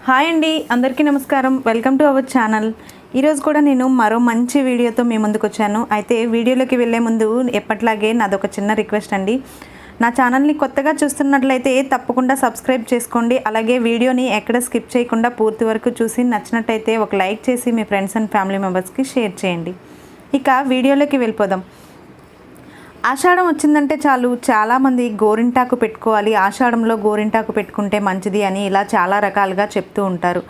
Hi అండి, అందరికీ నమస్కారం. Welcome to our channel. ఈరోజు కూడా నేను మరో మంచి వీడియోతో మీ ముందుకు వచ్చాను. అయితే వీడియోలోకి వెళ్ళే ముందు ఎప్పట్లాగే నాదొక చిన్న రిక్వెస్ట్ అండి. నా ఛానల్ని కొత్తగా చూస్తున్నట్లయితే తప్పకుండా సబ్స్క్రైబ్ చేసుకోండి. అలాగే వీడియోని ఎక్కడ స్కిప్ చేయకుండా పూర్తి వరకు చూసి నచ్చినట్టయితే ఒక లైక్ చేసి మీ ఫ్రెండ్స్ అండ్ ఫ్యామిలీ మెంబర్స్కి షేర్ చేయండి. ఇక వీడియోలోకి వెళ్ళిపోదాం. ఆషాఢం వచ్చిందంటే చాలు చాలామంది గోరింటాకు పెట్టుకోవాలి, ఆషాఢంలో గోరింటాకు పెట్టుకుంటే మంచిది అని ఇలా చాలా రకాలుగా చెప్తూ ఉంటారు.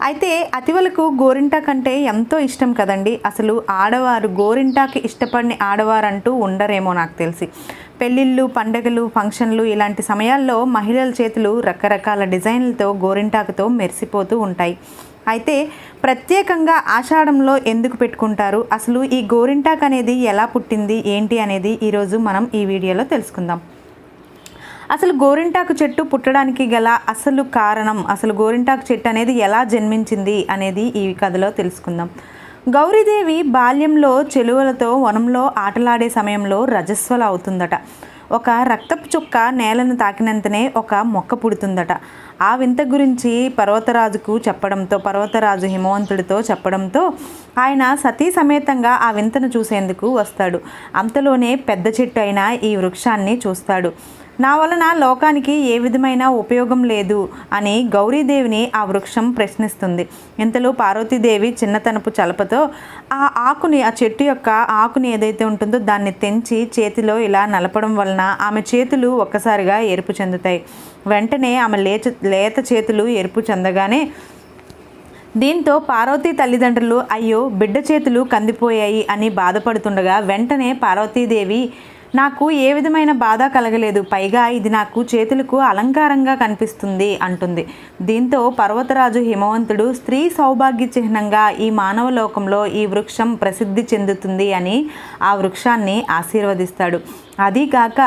అయితే అతివలకు గోరింటాకు అంటే ఎంతో ఇష్టం కదండి. అసలు ఆడవారు గోరింటాకు ఇష్టపడిన ఆడవారంటూ ఉండరేమో నాకు తెలిసి. పెళ్ళిళ్ళు, పండగలు, ఫంక్షన్లు ఇలాంటి సమయాల్లో మహిళల చేతులు రకరకాల డిజైన్లతో గోరింటాకుతో మెరిసిపోతూ ఉంటాయి. అయితే ప్రత్యేకంగా ఆషాఢంలో ఎందుకు పెట్టుకుంటారు, అసలు ఈ గోరింటాకు అనేది ఎలా పుట్టింది ఏంటి అనేది ఈరోజు మనం ఈ వీడియోలో తెలుసుకుందాం. అసలు గోరింటాకు చెట్టు పుట్టడానికి గల అసలు కారణం, అసలు గోరింటాకు చెట్టు అనేది ఎలా జన్మించింది అనేది ఈ కథలో తెలుసుకుందాం. గౌరీదేవి బాల్యంలో చెలువలతో వనంలో ఆటలాడే సమయంలో రజస్వల అవుతుందట. ఒక రక్తపు చుక్క నేలను తాకినంతనే ఒక మొక్క పుడుతుందట. ఆ వింత గురించి పర్వతరాజు హిమవంతుడితో చెప్పడంతో ఆయన సతీ సమేతంగా ఆ వింతను చూసేందుకు వస్తాడు. అంతలోనే పెద్ద చెట్టు అయిన ఈ వృక్షాన్ని చూస్తాడు. నా వలన లోకానికి ఏ విధమైన ఉపయోగం లేదు అని గౌరీదేవిని ఆ వృక్షం ప్రశ్నిస్తుంది. ఇంతలో పార్వతీదేవి చిన్నతనపు చలపతో ఆ చెట్టు యొక్క ఆకుని ఏదైతే ఉంటుందో దాన్ని తెంచి చేతిలో ఇలా నలపడం వలన ఆమె చేతులు ఒక్కసారిగా ఎరుపు చెందుతాయి. వెంటనే ఆమె లేత చేతులు ఎరుపు చెందగానే దీంతో పార్వతీ తల్లిదండ్రులు అయ్యో బిడ్డ చేతులు కందిపోయాయి అని బాధపడుతుండగా వెంటనే పార్వతీదేవి నాకు ఏ విధమైన బాధ కలగలేదు, పైగా ఇది నాకు చేతులకు అలంకారంగా కనిపిస్తుంది అంటుంది. దీంతో పర్వతరాజు హిమవంతుడు స్త్రీ సౌభాగ్య చిహ్నంగా ఈ మానవ లోకంలో ఈ వృక్షం ప్రసిద్ధి చెందుతుంది అని ఆ వృక్షాన్ని ఆశీర్వదిస్తాడు. అదీగాక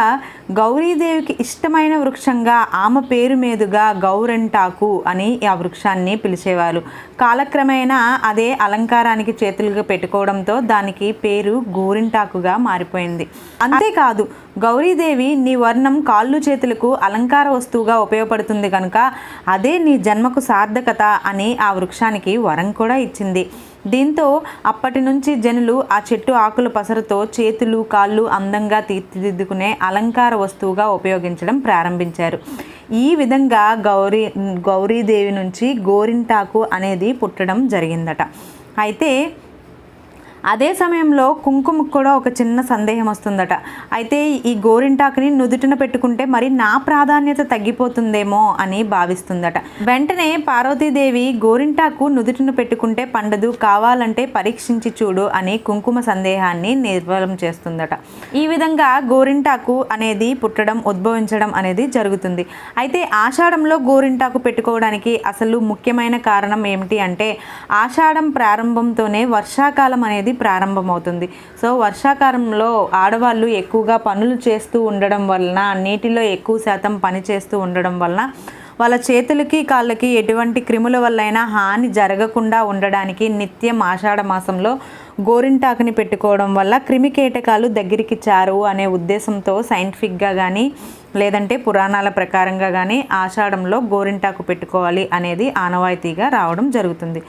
గౌరీదేవికి ఇష్టమైన వృక్షంగా ఆమె పేరు మీదుగా గౌరంటాకు అని ఆ వృక్షాన్ని పిలిచేవారు. కాలక్రమేణా అదే అలంకారానికి చేతులుగా పెట్టుకోవడంతో దానికి పేరు గోరింటాకుగా మారిపోయింది. అంతేకాదు గౌరీదేవి నీ వర్ణం కాళ్ళు చేతులకు అలంకార వస్తువుగా ఉపయోగపడుతుంది కనుక అదే నీ జన్మకు సార్థకత అని ఆ వృక్షానికి వరం కూడా ఇచ్చింది. దీంతో అప్పటి నుంచి జనులు ఆ చెట్టు ఆకుల పసరుతో చేతులు కాళ్ళు అందంగా తీర్చిదిద్దుకునే అలంకార వస్తువుగా ఉపయోగించడం ప్రారంభించారు. ఈ విధంగా గౌరీదేవి నుంచి గోరింటాకు అనేది పుట్టడం జరిగిందట. అయితే అదే సమయంలో కుంకుమకు కూడా ఒక చిన్న సందేహం వస్తుందట. అయితే ఈ గోరింటాకుని నుదుటిన పెట్టుకుంటే మరి నా ప్రాధాన్యత తగ్గిపోతుందేమో అని భావిస్తుందట. వెంటనే పార్వతీదేవి గోరింటాకు నుదుటిన పెట్టుకుంటే పండదు, కావాలంటే పరీక్షించి చూడు అని కుంకుమ సందేహాన్ని నిర్మూలం చేస్తుందట. ఈ విధంగా గోరింటాకు అనేది పుట్టడం, ఉద్భవించడం అనేది జరుగుతుంది. అయితే ఆషాఢంలో గోరింటాకు పెట్టుకోవడానికి అసలు ముఖ్యమైన కారణం ఏమిటి అంటే ఆషాఢం ప్రారంభంతోనే వర్షాకాలం అనేది ప్రారంభమవుతుంది. సో వర్షాకాలంలో ఆడవాళ్ళు ఎక్కువగా పనులు చేస్తూ ఉండడం వలన, నీటిలో ఎక్కువ శాతం పని చేస్తూ ఉండడం వలన వాళ్ళ చేతులకి కాళ్ళకి ఎటువంటి క్రిముల వల్లైనా హాని జరగకుండా ఉండడానికి నిత్యం ఆషాఢ మాసంలో గోరింటాకుని పెట్టుకోవడం వల్ల క్రిమికీటకాలు దగ్గరికి చారు అనే ఉద్దేశంతో సైంటిఫిక్గా కానీ లేదంటే పురాణాల ప్రకారంగా కానీ ఆషాఢంలో గోరింటాకు పెట్టుకోవాలి అనేది ఆనవాయితీగా రావడం జరుగుతుంది.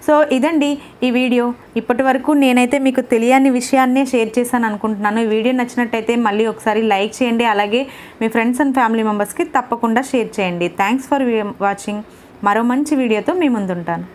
సో ఇదండి ఈ వీడియో. ఇప్పటి వరకు నేనైతే మీకు తెలియని విషయాన్నే షేర్ చేశాను అనుకుంటున్నాను. ఈ వీడియో నచ్చినట్టయితే మళ్ళీ ఒకసారి లైక్ చేయండి. అలాగే మీ ఫ్రెండ్స్ అండ్ ఫ్యామిలీ మెంబర్స్కి తప్పకుండా షేర్ చేయండి. Thanks for watching. మరో మంచి వీడియోతో మీ ముందుంటాను.